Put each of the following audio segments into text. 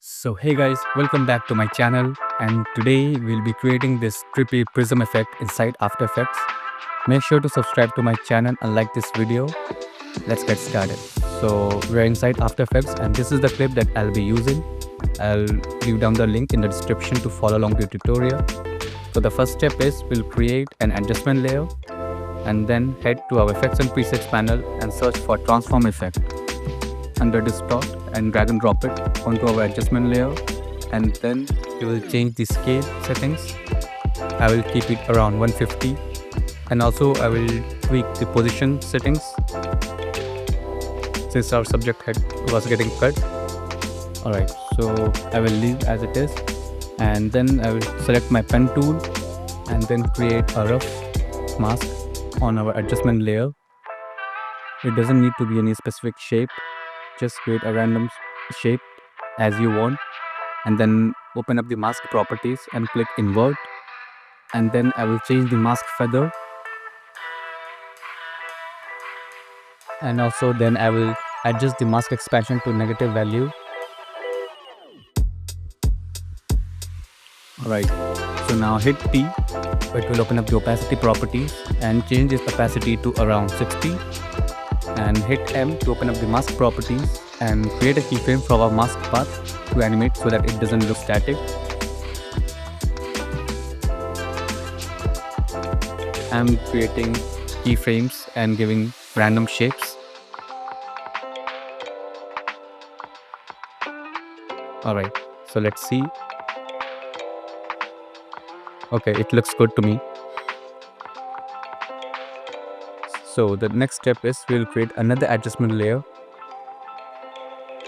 So hey guys, welcome back to my channel, and today we'll be creating this trippy prism effect inside After Effects. Make sure to subscribe to my channel and like this video. Let's get started. So we're inside After Effects and this is the clip that I'll be using. I'll leave down the link in the description to follow along the tutorial. So the first step is we'll create an adjustment layer and then head to our effects and presets panel and search for transform effect. Under distort and drag and drop it onto our adjustment layer, and then we will change the scale settings. I will keep it around 150, and also I will tweak the position settings since our subject head was getting cut. Alright, so I will leave as it is, and then I will select my pen tool and then create a rough mask on our adjustment layer. It doesn't need to be any specific shape. Just create a random shape as you want, and then open up the mask properties and click invert, and then I will change the mask feather, and also then I will adjust the mask expansion to negative value. Alright, so now hit T. It will open up the opacity properties and change its opacity to around 60, and hit M to open up the mask properties and create a keyframe for our mask path to animate so that it doesn't look static. I'm creating keyframes and giving random shapes. Alright, so let's see. Okay, it looks good to me. So the next step is we'll create another adjustment layer,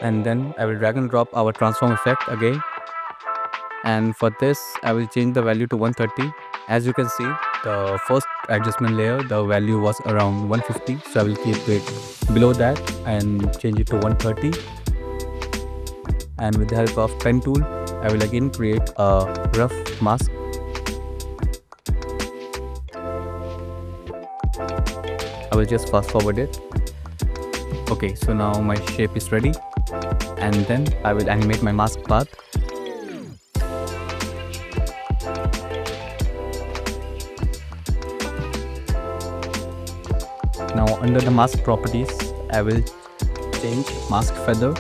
and then I will drag and drop our transform effect again, and for this I will change the value to 130. As you can see, the first adjustment layer, the value was around 150, so I will keep it below that and change it to 130. And with the help of pen tool, I will again create a rough mask. I will just fast forward it. Okay, so now my shape is ready, and then I will animate my mask path. Now under the mask properties, I will change mask feather.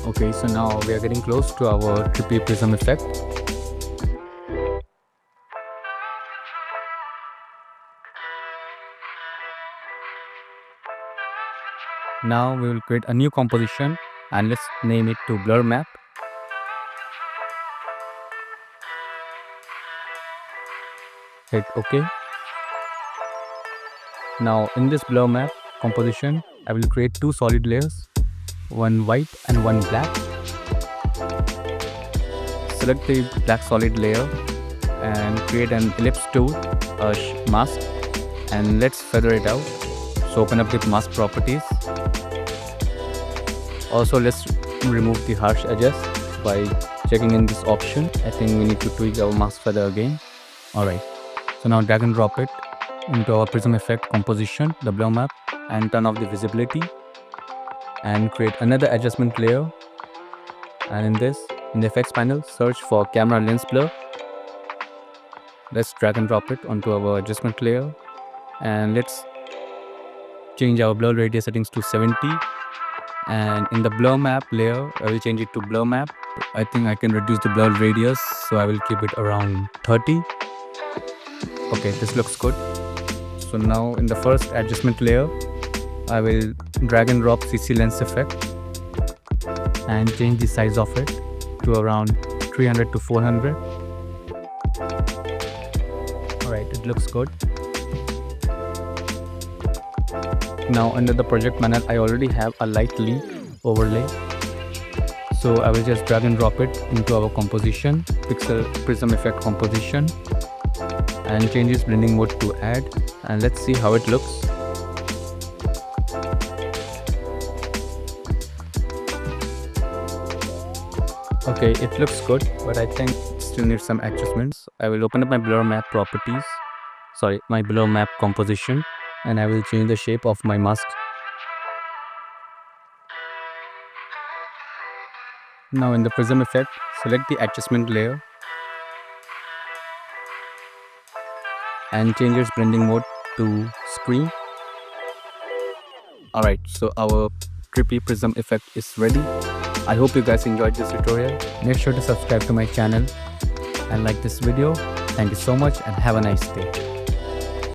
Okay, so now we are getting close to our trippy prism effect. Now we will create a new composition and let's name it to blur map. Hit OK. Now in this blur map composition, I will create two solid layers, one white and one black. Select the black solid layer and create an ellipse tool, a mask, and let's feather it out. So open up the mask properties. Also, let's remove the harsh edges by checking in this option. I think we need to tweak our mask feather again. Alright, so now drag and drop it into our prism effect composition, the blur map, and turn off the visibility and create another adjustment layer. And in the effects panel, search for camera lens blur. Let's drag and drop it onto our adjustment layer, and let's change our blur radius settings to 70. And in the blur map layer, I will change it to blur map. I think I can reduce the blur radius, so I will keep it around 30. Okay, this looks good. So now in the first adjustment layer, I will drag and drop CC lens effect and change the size of it to around 300 to 400. Alright, it looks good. Now under the project panel, I already have a light leaf overlay, so I will just drag and drop it into our composition, pixel prism effect composition, and change its blending mode to add, and let's see how it looks. Okay, it looks good, but I think it still needs some adjustments. I will open up my blur map properties, my blur map composition, and I will change the shape of my mask. Now in the prism effect, select the adjustment layer and change its blending mode to screen. Alright, so our Dreamy Prism effect is ready. I hope you guys enjoyed this tutorial. Make sure to subscribe to my channel and like this video. Thank you so much and have a nice day.